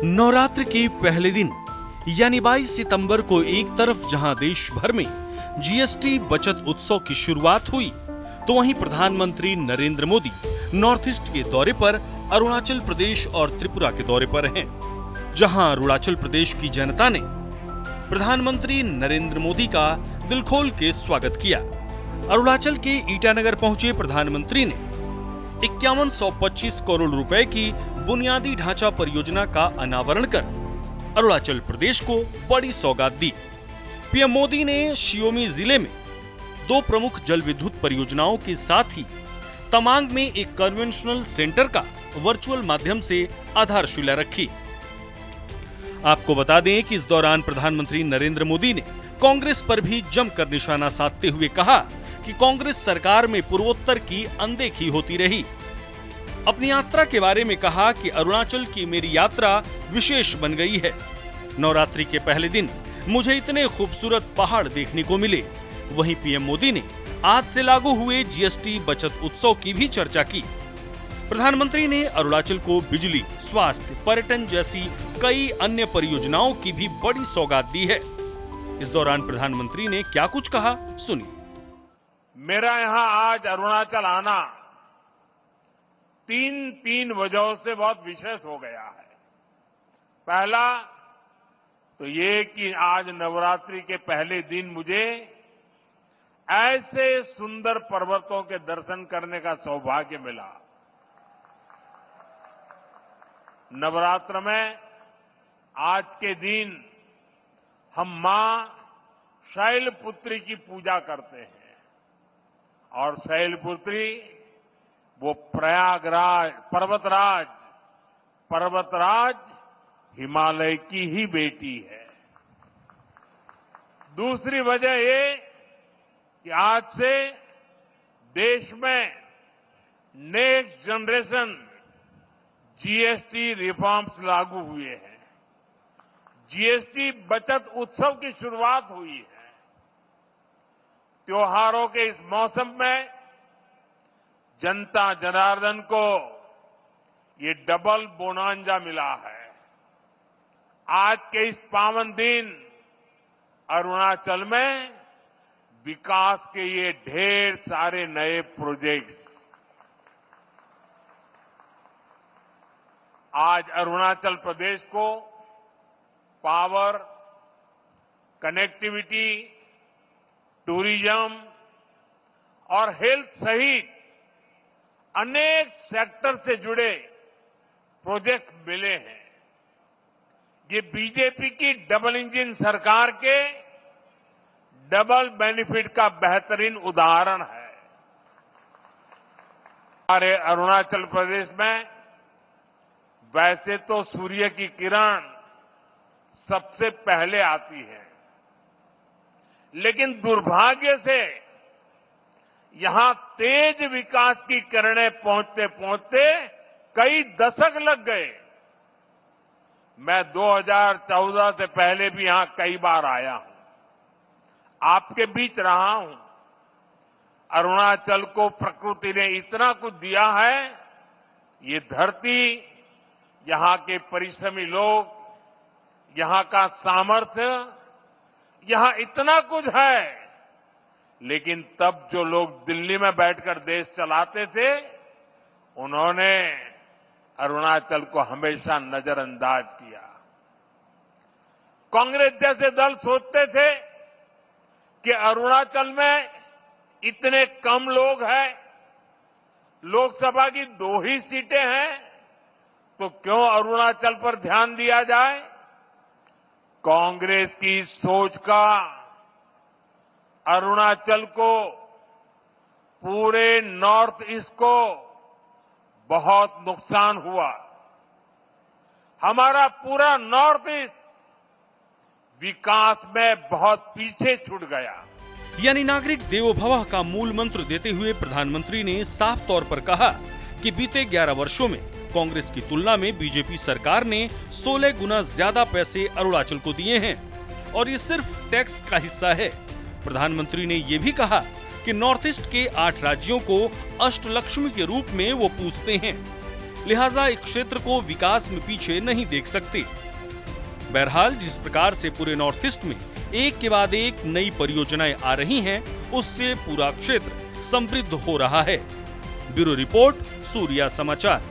नवरात्र के पहले दिन यानी 22 सितंबर को एक तरफ जहां देश भर में जीएसटी बचत उत्सव की शुरुआत हुई, तो वहीं प्रधानमंत्री नरेंद्र मोदी नॉर्थ ईस्ट के दौरे पर अरुणाचल प्रदेश और त्रिपुरा के दौरे पर हैं, जहां अरुणाचल प्रदेश की जनता ने प्रधानमंत्री नरेंद्र मोदी का दिल खोल के स्वागत किया। अरुणाचल के ईटानगर पहुंचे प्रधानमंत्री ने 5125 करोड़ रुपए की बुनियादी ढांचा परियोजना का अनावरण कर अरुणाचल प्रदेश को बड़ी सौगात दी। पीएम मोदी ने शियोमी जिले में 2 प्रमुख जल विद्युत परियोजनाओं के साथ ही तमांग में एक कन्वेंशनल सेंटर का वर्चुअल माध्यम से आधारशिला रखी। आपको बता दें कि इस दौरान प्रधानमंत्री नरेंद्र मोदी ने कांग्रेस पर भी जमकर निशाना साधते हुए कहा कि कांग्रेस सरकार में पूर्वोत्तर की अनदेखी होती रही। अपनी यात्रा के बारे में कहा कि अरुणाचल की मेरी यात्रा विशेष बन गई है। नवरात्रि के पहले दिन मुझे इतने खूबसूरत पहाड़ देखने को मिले। वहीं पीएम मोदी ने आज से लागू हुए जीएसटी बचत उत्सव की भी चर्चा की। प्रधानमंत्री ने अरुणाचल को बिजली, स्वास्थ्य, पर्यटन जैसी कई अन्य परियोजनाओं की भी बड़ी सौगात दी है। इस दौरान प्रधानमंत्री ने क्या कुछ कहा, सुनिए। मेरा यहां आज अरुणाचल आना तीन वजहों से बहुत विशेष हो गया है। पहला तो ये कि आज नवरात्रि के पहले दिन मुझे ऐसे सुंदर पर्वतों के दर्शन करने का सौभाग्य मिला। नवरात्र में आज के दिन हम मां शैलपुत्री की पूजा करते हैं और शैलपुत्री वो प्रयागराज पर्वतराज हिमालय की ही बेटी है। दूसरी वजह ये कि आज से देश में नेक्स्ट जनरेशन जीएसटी रिफॉर्म्स लागू हुए हैं। जीएसटी बचत उत्सव की शुरुआत हुई है। त्योहारों के इस मौसम में जनता जनार्दन को ये डबल बोनांजा मिला है। आज के इस पावन दिन अरुणाचल में विकास के ये ढेर सारे नए प्रोजेक्ट्स, आज अरुणाचल प्रदेश को पावर, कनेक्टिविटी, टूरिज्म और हेल्थ सहित अनेक सेक्टर से जुड़े प्रोजेक्ट मिले हैं। ये बीजेपी की डबल इंजन सरकार के डबल बेनिफिट का बेहतरीन उदाहरण है। हमारे अरुणाचल प्रदेश में वैसे तो सूर्य की किरण सबसे पहले आती है, लेकिन दुर्भाग्य से यहां तेज विकास की किरणें पहुंचते पहुंचते कई दशक लग गए। मैं 2014 से पहले भी यहां कई बार आया हूं, आपके बीच रहा हूं। अरुणाचल को प्रकृति ने इतना कुछ दिया है। ये धरती, यहां के परिश्रमी लोग, यहां का सामर्थ्य, यहां इतना कुछ है। लेकिन तब जो लोग दिल्ली में बैठकर देश चलाते थे, उन्होंने अरुणाचल को हमेशा नजरअंदाज किया। कांग्रेस जैसे दल सोचते थे कि अरुणाचल में इतने कम लोग हैं, लोकसभा की 2 ही सीटें हैं, तो क्यों अरुणाचल पर ध्यान दिया जाए। कांग्रेस की सोच का अरुणाचल को, पूरे नॉर्थ ईस्ट को बहुत नुकसान हुआ। हमारा पूरा नॉर्थ ईस्ट विकास में बहुत पीछे छूट गया। यानी नागरिक देवो भवः का मूल मंत्र देते हुए प्रधानमंत्री ने साफ तौर पर कहा कि बीते 11 वर्षों में कांग्रेस की तुलना में बीजेपी सरकार ने 16 गुना ज्यादा पैसे अरुणाचल को दिए हैं और ये सिर्फ टैक्स का हिस्सा है। प्रधानमंत्री ने ये भी कहा कि नॉर्थ ईस्ट के 8 राज्यों को अष्टलक्ष्मी के रूप में वो पूजते हैं। लिहाजा इस क्षेत्र को विकास में पीछे नहीं देख सकते। बहरहाल जिस प्रकार से पूरे नॉर्थ ईस्ट में एक के बाद एक नई परियोजनाएं आ रही हैं, उससे पूरा क्षेत्र समृद्ध हो रहा है। ब्यूरो रिपोर्ट, सूर्या समाचार।